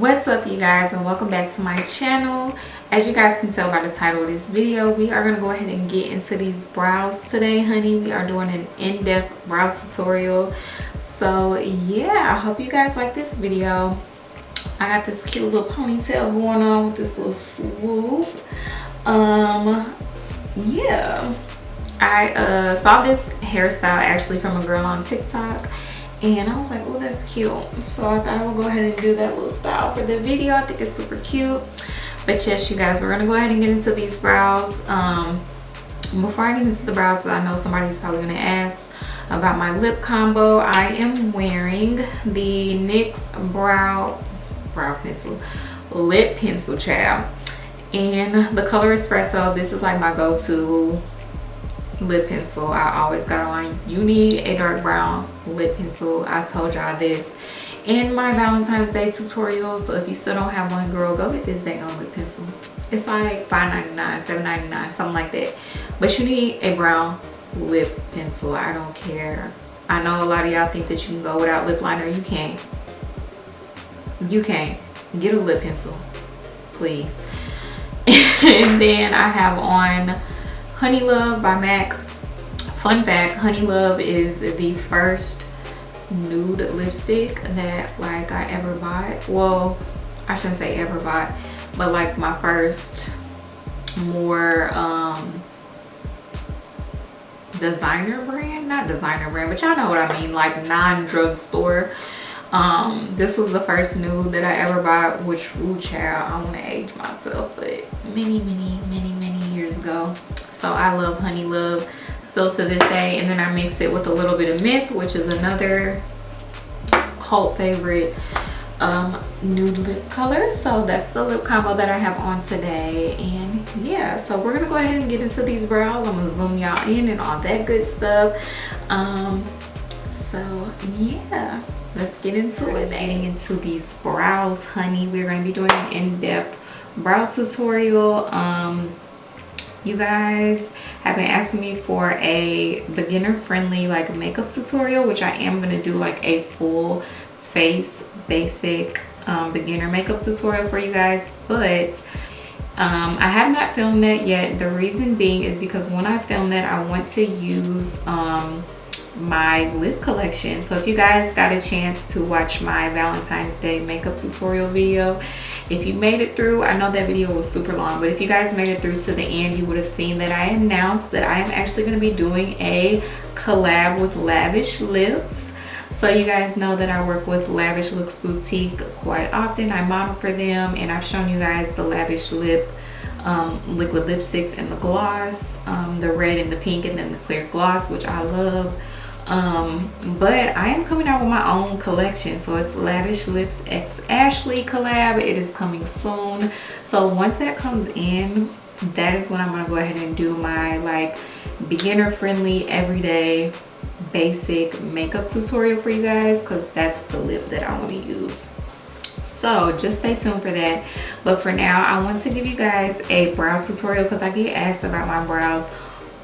What's up, you guys, and welcome back to my channel. As you guys can tell by the title of this video, we are going to go ahead and get into these brows today, honey. We are doing an in-depth brow tutorial. So yeah, I hope you guys like this video. I got this cute little ponytail going on with this little swoop. Yeah, I saw this hairstyle actually from a girl on TikTok, and I was like, oh, that's cute. So I thought I would go ahead and do that little style for the video. I think it's super cute. But yes, you guys, we're gonna go ahead and get into these brows. Before I get into the brows, I know somebody's probably gonna ask about my lip combo. I am wearing the NYX lip pencil child, and the color espresso. This is like my go-to lip pencil. I always got on, you need a dark brown lip pencil. I told y'all this in my Valentine's Day tutorial, so if you still don't have one, girl, go get this dang on lip pencil. It's like $5.99, $7.99, something like that, but you need a brown lip pencil. I don't care. I know a lot of y'all think that you can go without lip liner. You can't. Get a lip pencil, please. And then I have on Honey Love by MAC. Fun fact, Honey Love is the first nude lipstick that like I ever bought. Well, I shouldn't say ever bought, but like my first more designer brand, not designer brand, but y'all know what I mean, like non-drugstore. This was the first nude that I ever bought, which, ooh child, I want to age myself, but many years ago. So I love Honey Love still to this day. And then I mixed it with a little bit of Myth, which is another cult favorite nude lip color. So that's the lip combo that I have on today. And yeah, so we're gonna go ahead and get into these brows. I'm gonna zoom y'all in and all that good stuff. So yeah, let's get into it. Getting into these brows, honey. We're gonna be doing an in-depth brow tutorial. You guys have been asking me for a beginner-friendly like makeup tutorial, which I am gonna do like a full face basic beginner makeup tutorial for you guys, but I have not filmed that yet. The reason being is because when I film that, I want to use my lip collection. So if you guys got a chance to watch my Valentine's Day makeup tutorial video, if you made it through, I know that video was super long, but if you guys made it through to the end, you would have seen that I announced that I am actually going to be doing a collab with Lavish Lips. So you guys know that I work with Lavish Lips Boutique quite often. I model for them, and I've shown you guys the Lavish Lip liquid lipsticks and the gloss, the red and the pink, and then the clear gloss, which I love. But I am coming out with my own collection, so it's Lavish Lips X Ashley collab. It is coming soon. So once that comes in, that is when I'm gonna go ahead and do my like beginner friendly everyday basic makeup tutorial for you guys, because that's the lip that I want to use. So just stay tuned for that. But for now, I want to give you guys a brow tutorial because I get asked about my brows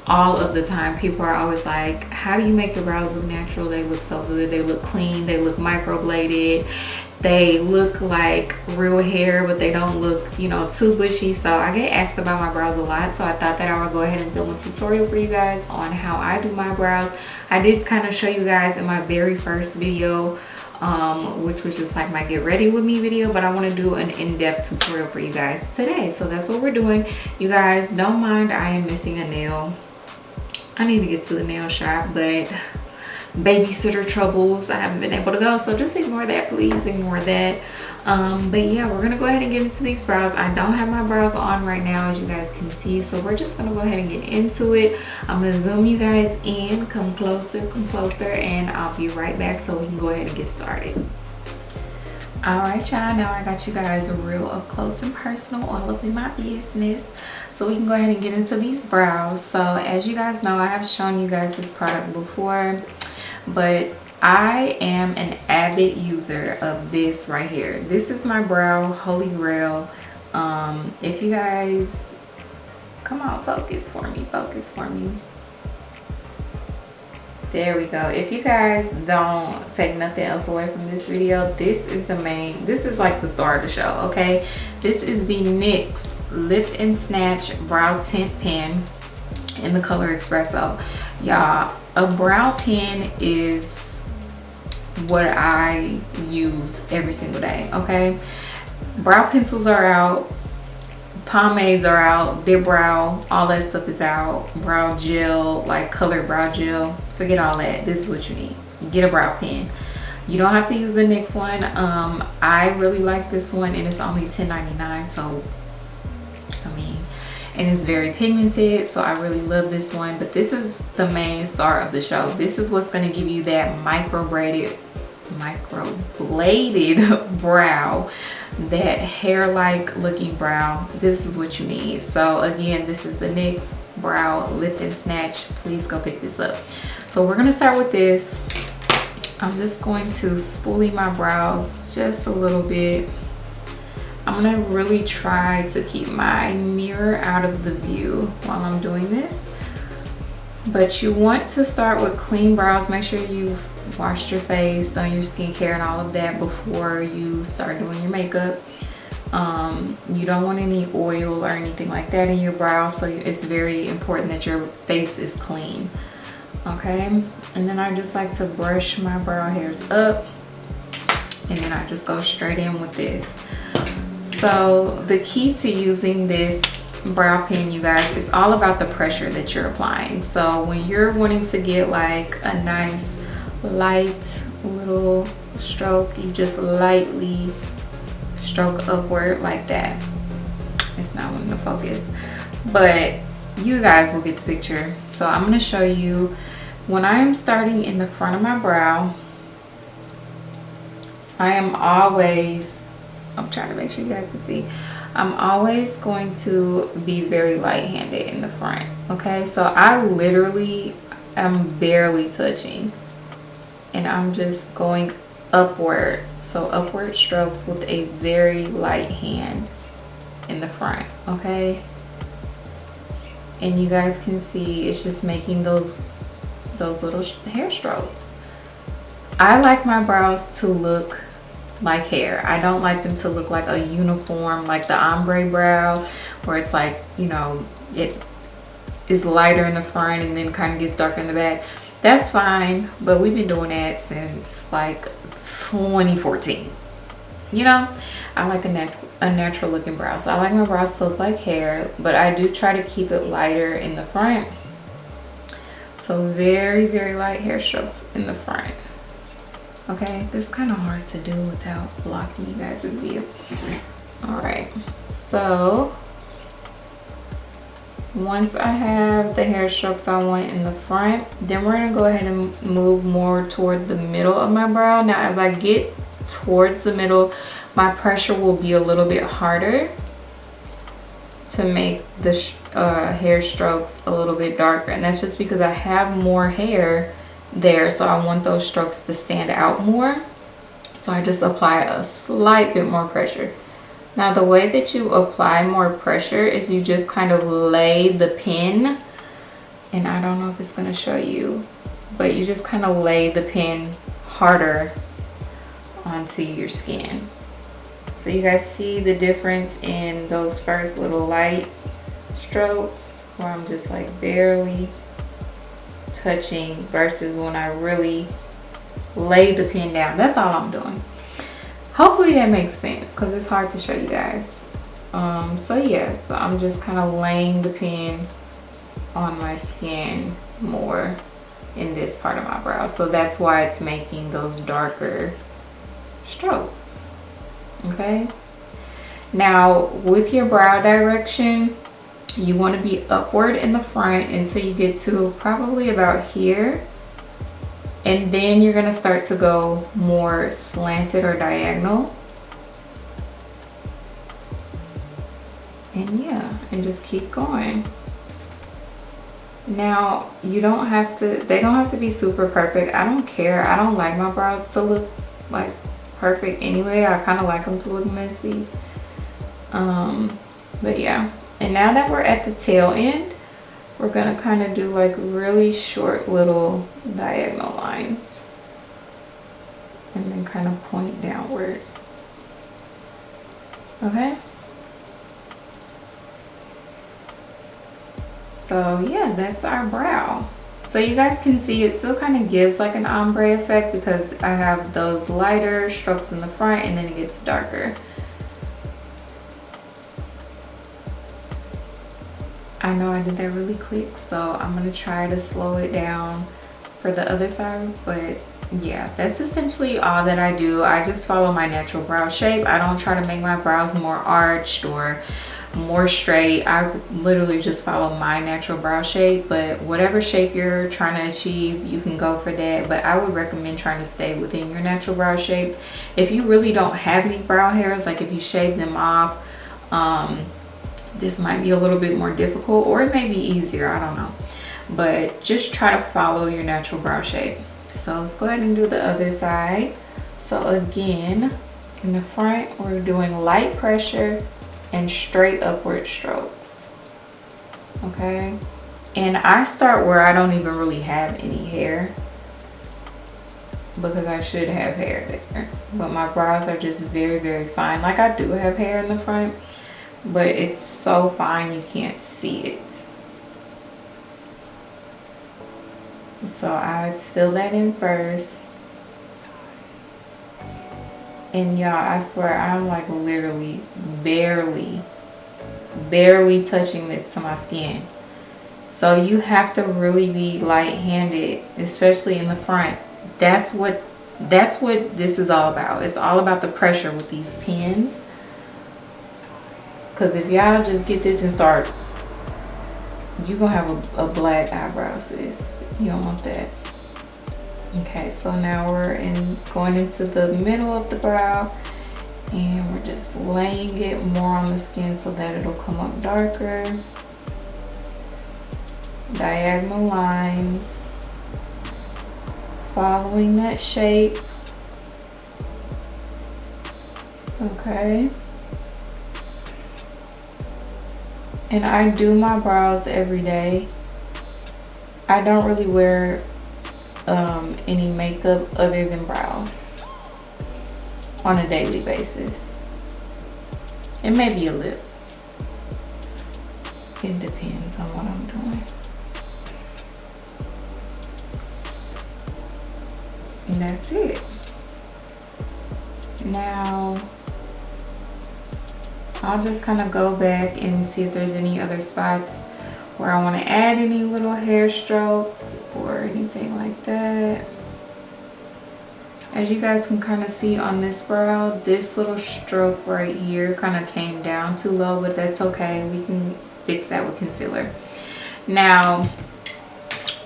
all of the time. People are always like, how do you make your brows look natural? They look so good, they look clean, they look microbladed, they look like real hair, but they don't look, you know, too bushy. So I get asked about my brows a lot, so I thought that I would go ahead and film a tutorial for you guys on how I do my brows. I did kind of show you guys in my very first video, which was just like my get ready with me video, but I want to do an in-depth tutorial for you guys today. So that's what we're doing. You guys don't mind, I am missing a nail. I need to get to the nail shop, but babysitter troubles, I haven't been able to go, so just ignore that, please ignore that. But yeah, we're gonna go ahead and get into these brows. I don't have my brows on right now, as you guys can see, so we're just gonna go ahead and get into it. I'm gonna zoom you guys in, come closer, and I'll be right back so we can go ahead and get started. All right, y'all, now I got you guys real up close and personal, all up in my business, so we can go ahead and get into these brows. So as you guys know, I have shown you guys this product before, but I am an avid user of this right here. This is my brow holy grail. If you guys, come on, focus for me. There we go. If you guys don't take nothing else away from this video, this is like the star of the show, okay? This is the NYX Lift and Snatch Brow Tint Pen in the color Espresso. Y'all, a brow pen is what I use every single day, okay? Brow pencils are out, pomades are out, dip brow, all that stuff is out. Brow gel, like colored brow gel, forget all that. This is what you need. Get a brow pen. You don't have to use the NYX one. I really like this one, and it's only $10.99, so I mean, and it's very pigmented, so I really love this one. But this is the main star of the show. This is what's going to give you that microbladed brow, that hair-like looking brow. This is what you need. So again, this is the NYX Brow Lift and Snatch. Please go pick this up. So we're going to start with this. I'm just going to spoolie my brows just a little bit. I'm going to really try to keep my mirror out of the view while I'm doing this. But you want to start with clean brows. Make sure you've washed your face, done your skincare and all of that before you start doing your makeup. You don't want any oil or anything like that in your brow, so it's very important that your face is clean, okay? And then I just like to brush my brow hairs up, and then I just go straight in with this. So the key to using this brow pen, you guys, is all about the pressure that you're applying. So when you're wanting to get like a nice light little stroke, you just lightly stroke upward like that. It's not wanting to focus, but you guys will get the picture. So I'm going to show you when I am starting in the front of my brow. I'm trying to make sure you guys can see. I'm always going to be very light-handed in the front, okay? So I literally am barely touching, and I'm just going upward. So upward strokes with a very light hand in the front, okay? And you guys can see it's just making those little hair strokes. I like my brows to look like hair. I don't like them to look like a uniform, like the ombre brow, where it's like, you know, it is lighter in the front and then kind of gets darker in the back. That's fine, but we've been doing that since like 2014. You know, I like a natural looking brow. So I like my brows to look like hair, but I do try to keep it lighter in the front. So very, very light hair strokes in the front. Okay, this is kind of hard to do without blocking you guys' view. All right, so once I have the hair strokes I want in the front, then we're gonna go ahead and move more toward the middle of my brow. Now, as I get towards the middle, my pressure will be a little bit harder to make the hair strokes a little bit darker, and that's just because I have more hair there, so I want those strokes to stand out more. So I just apply a slight bit more pressure. Now the way that you apply more pressure is you just kind of lay the pen, and I don't know if it's going to show you, but you just kind of lay the pen harder onto your skin. So you guys see the difference in those first little light strokes where I'm just like barely touching versus when I really lay the pen down. That's all I'm doing. Hopefully that makes sense because it's hard to show you guys. So yeah, so I'm just kind of laying the pen on my skin more in this part of my brow. So that's why it's making those darker strokes. Okay. Now with your brow direction, you want to be upward in the front until you get to probably about here. And then you're going to start to go more slanted or diagonal. And yeah, and just keep going. Now, you don't have to, they don't have to be super perfect. I don't care. I don't like my brows to look like perfect anyway. I kind of like them to look messy. But yeah. And now that we're at the tail end, we're gonna kind of do like really short little diagonal lines and then kind of point downward. Okay. So yeah, that's our brow. So you guys can see it still kind of gives like an ombre effect because I have those lighter strokes in the front and then it gets darker. I know I did that really quick, so I'm gonna try to slow it down for the other side, but yeah, that's essentially all that I do. I just follow my natural brow shape. I don't try to make my brows more arched or more straight. I literally just follow my natural brow shape, but whatever shape you're trying to achieve, you can go for that. But I would recommend trying to stay within your natural brow shape. If you really don't have any brow hairs, like if you shave them off, this might be a little bit more difficult, or it may be easier, I don't know. But just try to follow your natural brow shape. So let's go ahead and do the other side. So again, in the front, we're doing light pressure and straight upward strokes. Okay. And I start where I don't even really have any hair, because I should have hair there. But my brows are just very, very fine. Like I do have hair in the front, but it's so fine you can't see it. So I fill that in first. And y'all, I swear I'm like literally barely touching this to my skin. So you have to really be light-handed, especially in the front. That's what this is all about. It's all about the pressure with these pins. Because if y'all just get this and start, you're gonna have a black eyebrow, sis. You don't want that. Okay, so now we're going into the middle of the brow, and we're just laying it more on the skin so that it'll come up darker. Diagonal lines, following that shape. Okay. And I do my brows every day. I don't really wear any makeup other than brows on a daily basis. It may be a lip. It depends on what I'm doing. And that's it. Now I'll just kind of go back and see if there's any other spots where I want to add any little hair strokes or anything like that. As you guys can kind of see on this brow, this little stroke right here kind of came down too low, but that's okay. We can fix that with concealer. Now,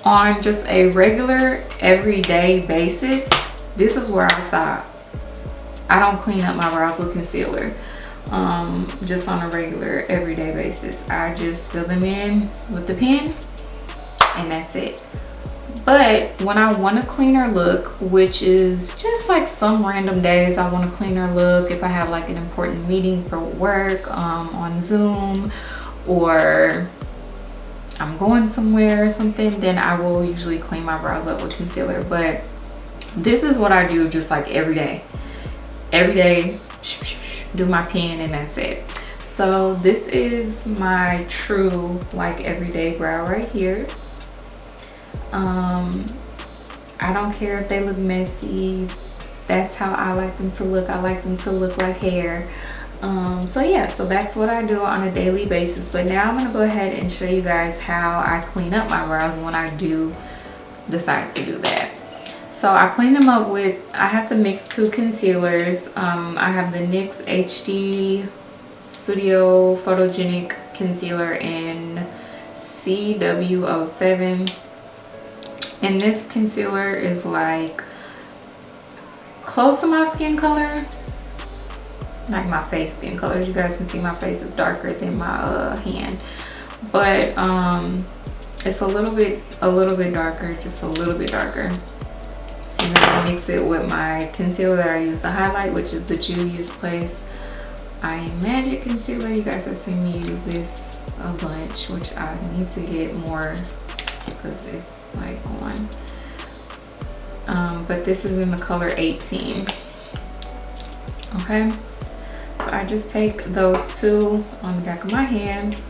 on just a regular everyday basis, this is where I stop. I don't clean up my brows with concealer. Just on a regular everyday basis. I just fill them in with the pen and that's it. But when I want a cleaner look, which is just like some random days I want a cleaner look, if I have like an important meeting for work on Zoom, or I'm going somewhere or something, then I will usually clean my brows up with concealer. But this is what I do just like every day. Every day, do my pen and that's it. So this is my true like everyday brow right here. I don't care if they look messy. That's how I like them to look. I like them to look like hair. So yeah, so that's what I do on a daily basis. But now I'm gonna go ahead and show you guys how I clean up my brows when I do decide to do that. So I clean them up with, I have to mix two concealers. I have the NYX HD Studio Photogenic Concealer in CW07. And this concealer is like close to my skin color, like my face skin color. As you guys can see, my face is darker than my hand, but it's a little bit darker, just a little bit darker. And then I mix it with my concealer that I use to highlight, which is the Juvia's Place I Magic concealer. You guys have seen me use this a bunch, which I need to get more because it's like on. But this is in the color 18. Okay, so I just take those two on the back of my hand,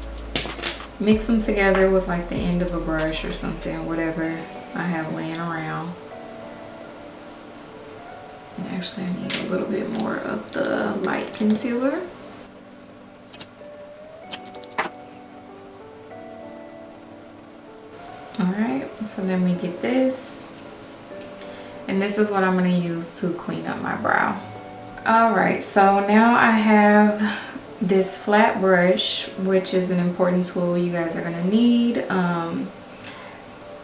mix them together with like the end of a brush or something, whatever I have laying around. And actually I need a little bit more of the light concealer. Alright, so then we get this. And this is what I'm going to use to clean up my brow. Alright, so now I have this flat brush, which is an important tool you guys are going to need.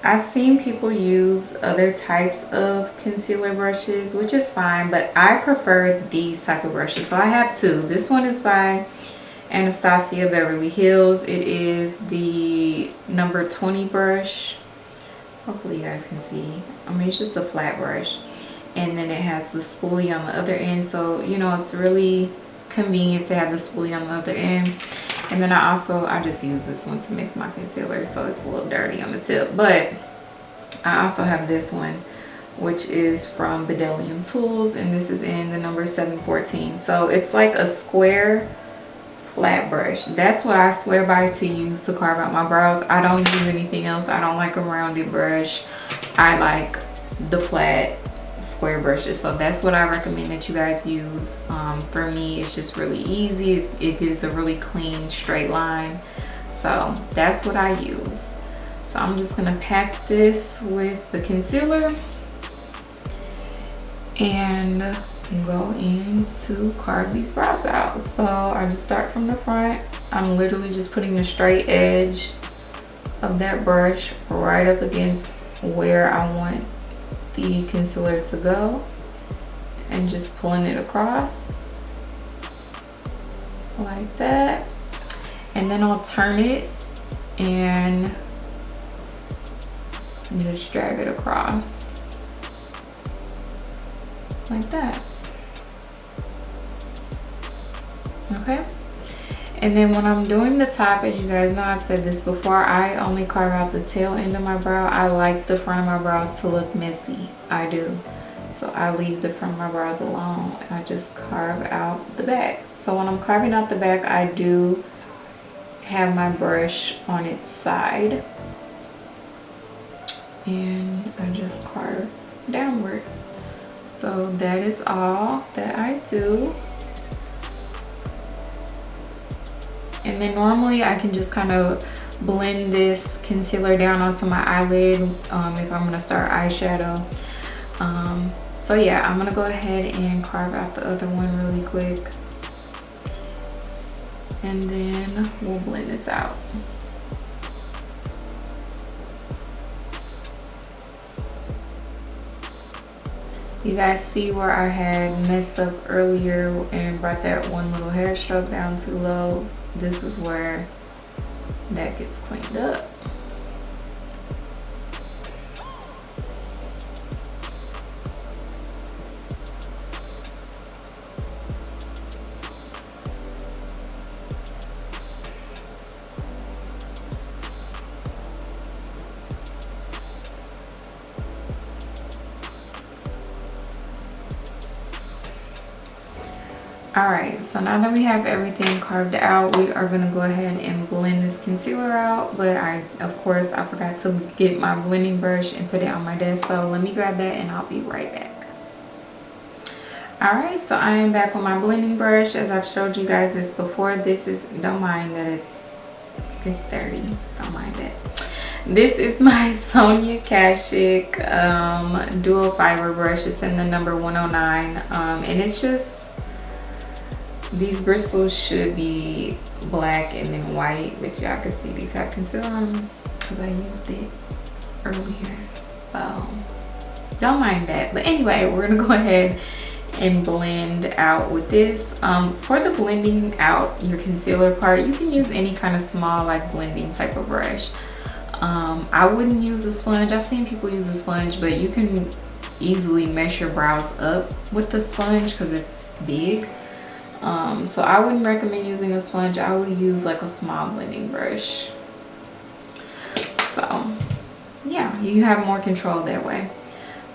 I've seen people use other types of concealer brushes, which is fine, but I prefer these type of brushes. So I have two. This one is by Anastasia Beverly Hills. It is the number 20 brush. Hopefully you guys can see. I mean, it's just a flat brush. And then it has the spoolie on the other end. So, you know, it's really convenient to have the spoolie on the other end. And then I just use this one to mix my concealer, so it's a little dirty on the tip. But I also have this one, which is from Bdellium Tools, and this is in the number 714. So it's like a square flat brush. That's what I swear by to use to carve out my brows. I don't use anything else. I don't like a rounded brush. I like the flat square brushes, so that's what I recommend that you guys use. For me, it's just really easy. It gives a really clean straight line, so that's what I use. So I'm just gonna pack this with the concealer and go in to carve these brows out. So I just start from the front. I'm literally just putting the straight edge of that brush right up against where I want the concealer to go and just pulling it across like that. And then I'll turn it and just drag it across like that. Okay, and then when I'm doing the top, as you guys know, I've said this before, I only carve out the tail end of my brow. I like the front of my brows to look messy. I do. So I leave the front of my brows alone. I just carve out the back. So when I'm carving out the back, I do have my brush on its side and I just carve downward. So that is all that I do. And then normally I can just kind of blend this concealer down onto my eyelid if I'm gonna start eyeshadow. So yeah, I'm gonna go ahead and carve out the other one really quick. And then we'll blend this out. You guys see where I had messed up earlier and brought that one little hair stroke down too low? This is where that gets cleaned up. Alright, so now that we have everything carved out, we are going to go ahead and blend this concealer out. But of course, I forgot to get my blending brush and put it on my desk. So let me grab that and I'll be right back. Alright, so I am back with my blending brush. As I've showed you guys this before, this is, don't mind that it's dirty. Don't mind it. This is my Sonia Kashuk dual fiber brush. It's in the number 109. And it's just, these bristles should be black and then white, but y'all can see these have concealer on them because I used it earlier. So don't mind that. But anyway, we're gonna go ahead and blend out with this. For the blending out your concealer part, you can use any kind of small like blending type of brush. I wouldn't use a sponge. I've seen people use a sponge, but you can easily mesh your brows up with the sponge because it's big. So I wouldn't recommend using a sponge. I would use like a small blending brush. So yeah, you have more control that way.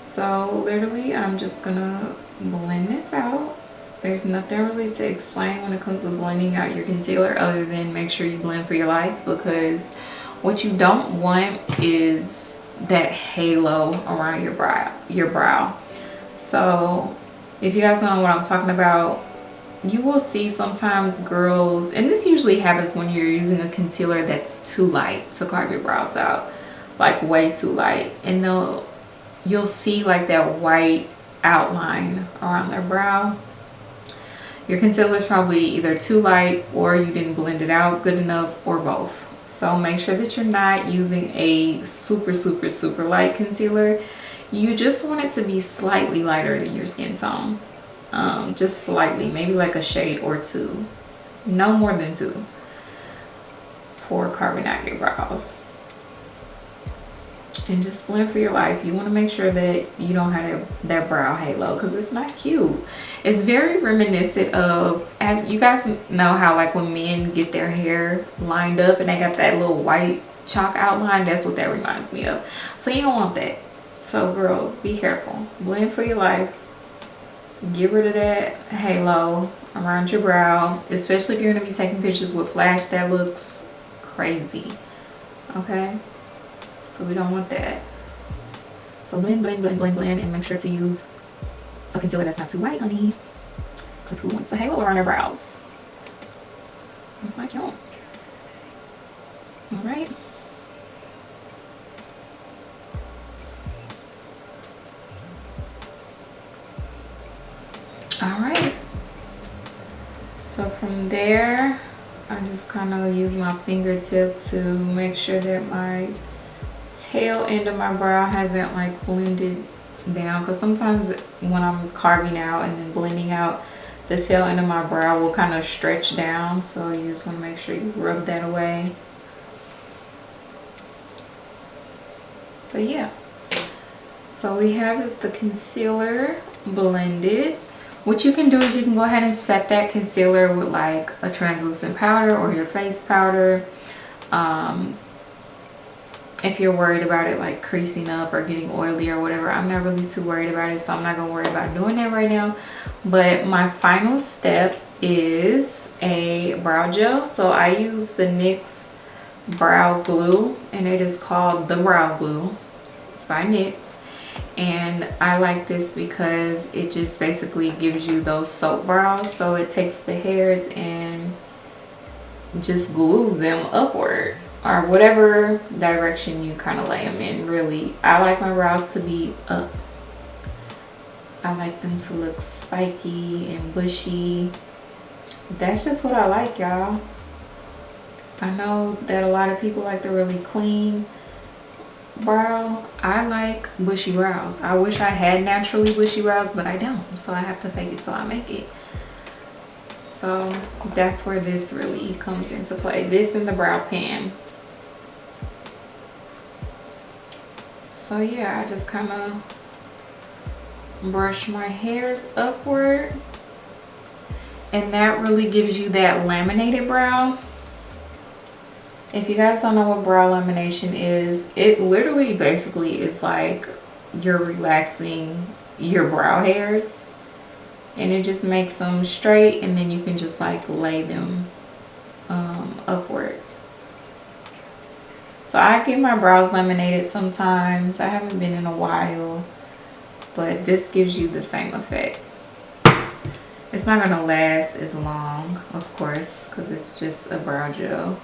So literally I'm just gonna blend this out. There's nothing really to explain when it comes to blending out your concealer other than make sure you blend for your life, because what you don't want is that halo around your brow. So if you guys don't know what I'm talking about, you will see sometimes girls, and this usually happens when you're using a concealer that's too light to carve your brows out, like way too light, and you'll see like that white outline around their brow. Your concealer is probably either too light, or you didn't blend it out good enough, or both. So make sure that you're not using a super light concealer. You just want it to be slightly lighter than your skin tone. Just slightly, maybe like a shade or two, no more than 2, for carving out your brows. And just blend for your life. You want to make sure that you don't have that brow halo, because it's not cute. It's very reminiscent of, and you guys know how like when men get their hair lined up and they got that little white chalk outline, that's what that reminds me of. So you don't want that. So girl, be careful. Blend for your life. Get rid of that halo around your brow, especially if you're going to be taking pictures with flash. That looks crazy. Okay, so we don't want that. So blend, and make sure to use a concealer that's not too white, honey, because who wants a halo around their brows? It's not cute. All right. Alright, so from there I just kind of use my fingertip to make sure that my tail end of my brow hasn't like blended down, because sometimes when I'm carving out and then blending out, the tail end of my brow will kind of stretch down, so you just want to make sure you rub that away. But yeah, so we have the concealer blended. What you can do is you can go ahead and set that concealer with like a translucent powder or your face powder. If you're worried about it like creasing up or getting oily or whatever, I'm not really too worried about it, so I'm not gonna worry about doing that right now. But my final step is a brow gel. So I use the NYX brow glue, and it is called the brow glue. It's by NYX. And I like this because it just basically gives you those soap brows. So it takes the hairs and just glues them upward, or whatever direction you kind of lay them in. Really, I like my brows to be up. I like them to look spiky and bushy. That's just what I like, y'all. I know that a lot of people like the really clean brow. I like bushy brows. I wish I had naturally bushy brows, but I don't, so I have to fake it till I make it. So that's where this really comes into play, this and the brow pen. So yeah, I just kind of brush my hairs upward, and that really gives you that laminated brow. If you guys don't know what brow lamination is, it literally basically is like you're relaxing your brow hairs, and it just makes them straight, and then you can just like lay them upward. So I get my brows laminated sometimes. I haven't been in a while, but this gives you the same effect. It's not gonna last as long, of course, because it's just a brow gel,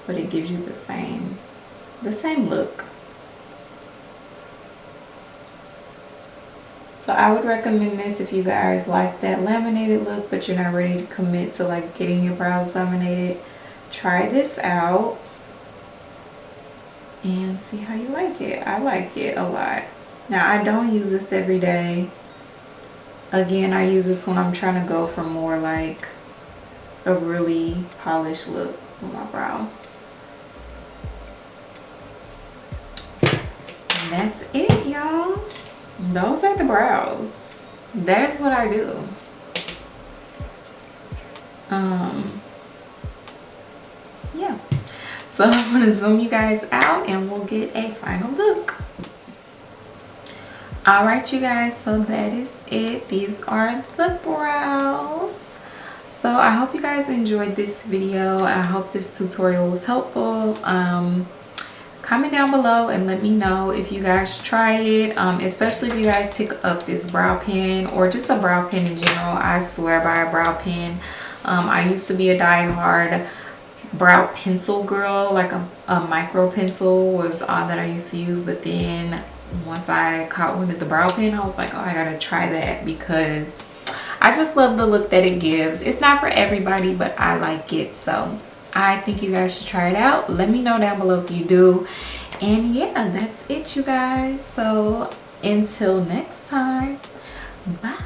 but it gives you the same look. So I would recommend this if you guys like that laminated look, but you're not ready to commit to like getting your brows laminated. Try this out and see how you like it. I like it a lot. Now I don't use this every day. Again, I use this when I'm trying to go for more like a really polished look with my brows. And that's it, y'all. Those are the brows. That is what I do. Yeah, so I'm gonna zoom you guys out and we'll get a final look. All right, you guys, so that is it. These are the brows. So I hope you guys enjoyed this video. I hope this tutorial was helpful. Comment down below and let me know if you guys try it, especially if you guys pick up this brow pen or just a brow pen in general. I swear by a brow pen. I used to be a die-hard brow pencil girl, like a micro pencil was all that I used to use, but then once I caught one of the brow pen, I was like, oh, I gotta try that because I just love the look that it gives. It's not for everybody, but I like it, so I think you guys should try it out. Let me know down below if you do. And yeah, that's it, you guys. So until next time, bye.